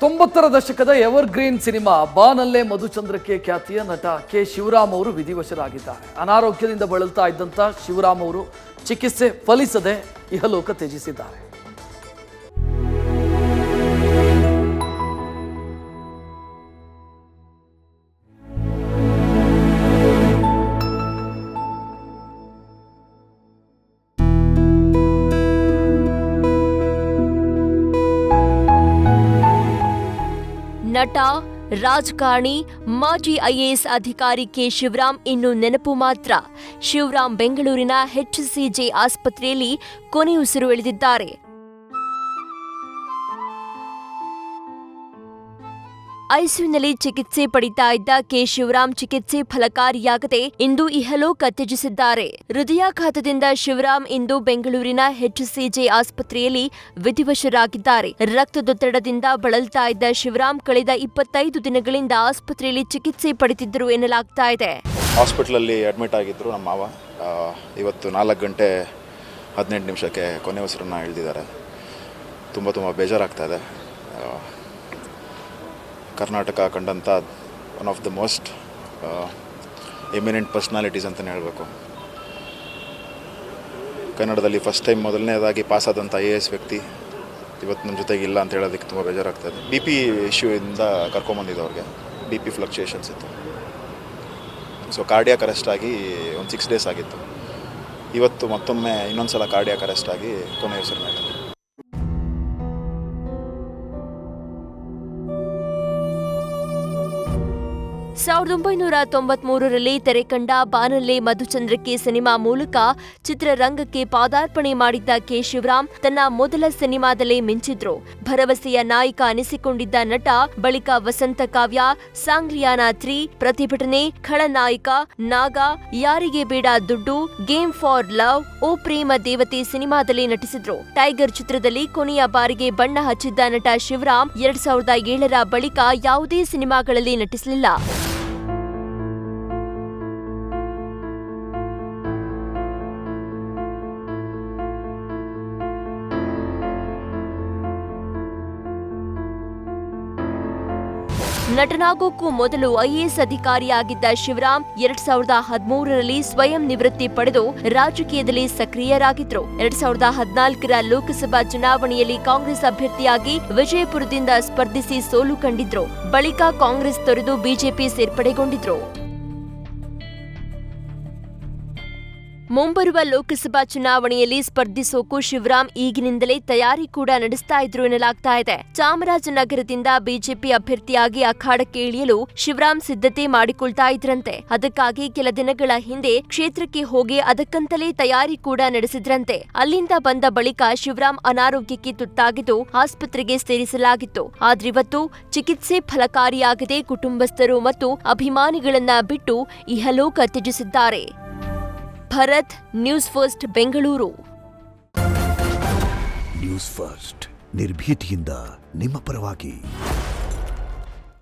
90ರ ದಶಕದ ever green cinema ಬಾನಲ್ಲೇ ಮಧುಚಂದ್ರಕ್ಕೆ ಖ್ಯಾತಿಯ ನಟ ಕೆ ಶಿವರಾಮ್ ಅವರು ವಿಧಿವಶರಾಗಿದ್ದಾರೆ. ಅನಾರೋಗ್ಯದಿಂದ ಬಳಲ್ತಾ ಇದ್ದಂಥ ಶಿವರಾಮ್ ಅವರು ಚಿಕಿತ್ಸೆ ಫಲಿಸದೆ ಇಹಲೋಕ ತ್ಯಜಿಸಿದ್ದಾರೆ. ನಟ, ರಾಜಕಾರಣಿ, ಮಾಜಿ ಐಎಎಸ್ ಅಧಿಕಾರಿ ಕೆ ಶಿವರಾಮ್ ಇನ್ನು ನೆನಪು ಮಾತ್ರ. ಶಿವರಾಮ್ ಬೆಂಗಳೂರಿನ HCJ ಆಸ್ಪತ್ರೆಯಲ್ಲಿ ಕೊನೆಯುಸಿರೆಳೆದಿದ್ದಾರೆ. ಐಸಿಯುನಲ್ಲಿ ಚಿಕಿತ್ಸೆ ಪಡಿತಾ ಇದ್ದ ಕೆ ಶಿವರಾಮ್ ಚಿಕಿತ್ಸೆ ಫಲಕಾರಿಯಾಗದೆ ಇಂದು ಇಹಲೋಕ ತ್ಯಜಿಸಿದ್ದಾರೆ. ಹೃದಯಾಘಾತದಿಂದ ಶಿವರಾಮ್ ಇಂದು ಬೆಂಗಳೂರಿನ HCJ ಆಸ್ಪತ್ರೆಯಲ್ಲಿ ವಿಧಿವಶರಾಗಿದ್ದಾರೆ. ರಕ್ತದೊತ್ತಡದಿಂದ ಬಳಲ್ತಾ ಇದ್ದ ಶಿವರಾಮ್ ಕಳೆದ 25 ದಿನಗಳಿಂದ ಆಸ್ಪತ್ರೆಯಲ್ಲಿ ಚಿಕಿತ್ಸೆ ಪಡೆದಿದ್ದರು ಎನ್ನಲಾಗ್ತಾ ಇದೆ. ಹಾಸ್ಪಿಟಲಲ್ಲಿ ಅಡ್ಮಿಟ್ ಆಗಿದ್ರು ನಮ್ಮ ಮಾವ. ಇವತ್ತು 4 ಗಂಟೆ 18 ನಿಮಿಷಕ್ಕೆ ಕೊನೆ ಉಸಿರನ್ನು ಎಳೆದಿದ್ದಾರೆ. ತುಂಬ ಬೇಜಾರಾಗ್ತಾ ಇದೆ. ಕರ್ನಾಟಕ ಕಂಡಂಥ one of the most eminent personalities ಅಂತಲೇ ಹೇಳಬೇಕು. ಕನ್ನಡದಲ್ಲಿ ಫಸ್ಟ್ ಟೈಮ್ ಮೊದಲನೇದಾಗಿ ಪಾಸಾದಂಥ IAS ವ್ಯಕ್ತಿ ಇವತ್ತು ನಮ್ಮ ಜೊತೆಗೆ ಇಲ್ಲ ಅಂತ ಹೇಳೋದಕ್ಕೆ ತುಂಬ ಬೇಜಾರಾಗ್ತಾಯಿದೆ. BP ಇಶ್ಯೂಯಿಂದ ಕರ್ಕೊಂಬಂದಿದ್ದು ಅವ್ರಿಗೆ BP ಫ್ಲಕ್ಚುಯೇಷನ್ಸ್ ಇತ್ತು. ಸೊ ಕಾರ್ಡಿಯಾಕ್ ಅರೆಸ್ಟ್ ಆಗಿ ಒಂದು 6 ಡೇಸ್ ಆಗಿತ್ತು. ಇವತ್ತು ಮತ್ತೊಮ್ಮೆ ಇನ್ನೊಂದು ಸಲ ಕಾರ್ಡಿಯಾಕ್ ಅರೆಸ್ಟ್ ಆಗಿ ಕೊನೆ ಉಸಿರನ್ನ 1993ರಲ್ಲಿ ತೆರೆಕಂಡ ಬಾನಲ್ಲೇ ಮಧುಚಂದ್ರಕ್ಕೆ ಸಿನಿಮಾ ಮೂಲಕ ಚಿತ್ರರಂಗಕ್ಕೆ ಪಾದಾರ್ಪಣೆ ಮಾಡಿದ್ದ ಕೆ ಶಿವರಾಮ್ ತನ್ನ ಮೊದಲ ಸಿನಿಮಾದಲ್ಲೇ ಮಿಂಚಿದ್ರು. ಭರವಸೆಯ ನಾಯಕ ಅನಿಸಿಕೊಂಡಿದ್ದ ನಟ ಬಳಿಕ ವಸಂತ ಕಾವ್ಯ, ಸಾಂಗ್ಲಿಯಾನ 3, ಪ್ರತಿಭಟನೆ, ಖಳನಾಯಕ, ನಾಗ, ಯಾರಿಗೆ ಬೇಡ ದುಡ್ಡು, ಗೇಮ್ ಫಾರ್ ಲವ್, ಓ ಪ್ರೇಮ ದೇವತೆ ಸಿನಿಮಾದಲ್ಲಿ ನಟಿಸಿದ್ರು. ಟೈಗರ್ ಚಿತ್ರದಲ್ಲಿ ಕೊನೆಯ ಬಾರಿಗೆ ಬಣ್ಣ ಹಚ್ಚಿದ್ದ ನಟ ಶಿವರಾಮ್ 2007ರ ಬಳಿಕ ಯಾವುದೇ ಸಿನಿಮಾಗಳಲ್ಲಿ ನಟಿಸಲಿಲ್ಲ. ನಟನಾಗೋಕ್ಕೂ ಮೊದಲು IAS ಅಧಿಕಾರಿಯಾಗಿದ್ದ ಶಿವರಾಮ್ 2013ರಲ್ಲಿ ಸ್ವಯಂ ನಿವೃತ್ತಿ ಪಡೆದು ರಾಜಕೀಯದಲ್ಲಿ ಸಕ್ರಿಯರಾಗಿದ್ರು. 2014ರ ಲೋಕಸಭಾ ಚುನಾವಣೆಯಲ್ಲಿ ಕಾಂಗ್ರೆಸ್ ಅಭ್ಯರ್ಥಿಯಾಗಿ ವಿಜಯಪುರದಿಂದ ಸ್ಪರ್ಧಿಸಿ ಸೋಲು ಕಂಡಿದ್ರು. ಬಳಿಕ ಕಾಂಗ್ರೆಸ್ ತೊರೆದು ಬಿಜೆಪಿ ಸೇರ್ಪಡೆಗೊಂಡಿದ್ರು. ಮುಂಬರುವ ಲೋಕಸಭಾ ಚುನಾವಣೆಯಲ್ಲಿ ಸ್ಪರ್ಧಿಸೋಕು ಶಿವರಾಮ್ ಈಗಿನಿಂದಲೇ ತಯಾರಿ ಕೂಡ ನಡೆಸ್ತಾ ಇದ್ರು ಎನ್ನಲಾಗ್ತಾ ಇದೆ. ಚಾಮರಾಜನಗರದಿಂದ ಬಿಜೆಪಿ ಅಭ್ಯರ್ಥಿಯಾಗಿ ಅಖಾಡಕ್ಕೆ ಇಳಿಯಲು ಶಿವರಾಮ್ ಸಿದ್ಧತೆ ಮಾಡಿಕೊಳ್ತಾ ಇದ್ರಂತೆ. ಅದಕ್ಕಾಗಿ ಕೆಲ ದಿನಗಳ ಹಿಂದೆ ಕ್ಷೇತ್ರಕ್ಕೆ ಹೋಗಿ ಅದಕ್ಕಂತಲೇ ತಯಾರಿ ಕೂಡ ನಡೆಸಿದ್ರಂತೆ. ಅಲ್ಲಿಂದ ಬಂದ ಬಳಿಕ ಶಿವರಾಮ್ ಅನಾರೋಗ್ಯಕ್ಕೆ ತುತ್ತಾಗಿದ್ದು ಆಸ್ಪತ್ರೆಗೆ ಸೇರಿಸಲಾಗಿತ್ತು. ಆದ್ರಿವತ್ತು ಚಿಕಿತ್ಸೆ ಫಲಕಾರಿಯಾಗದೆ ಕುಟುಂಬಸ್ಥರು ಮತ್ತು ಅಭಿಮಾನಿಗಳನ್ನ ಬಿಟ್ಟು ಇಹಲೋಕ ತ್ಯಜಿಸಿದ್ದಾರೆ. Bharat, news first, Bengaluru. News first ನಿರ್ಭೀತಿಯಿಂದ ನಿಮ್ಮ ಪರವಾಗಿ.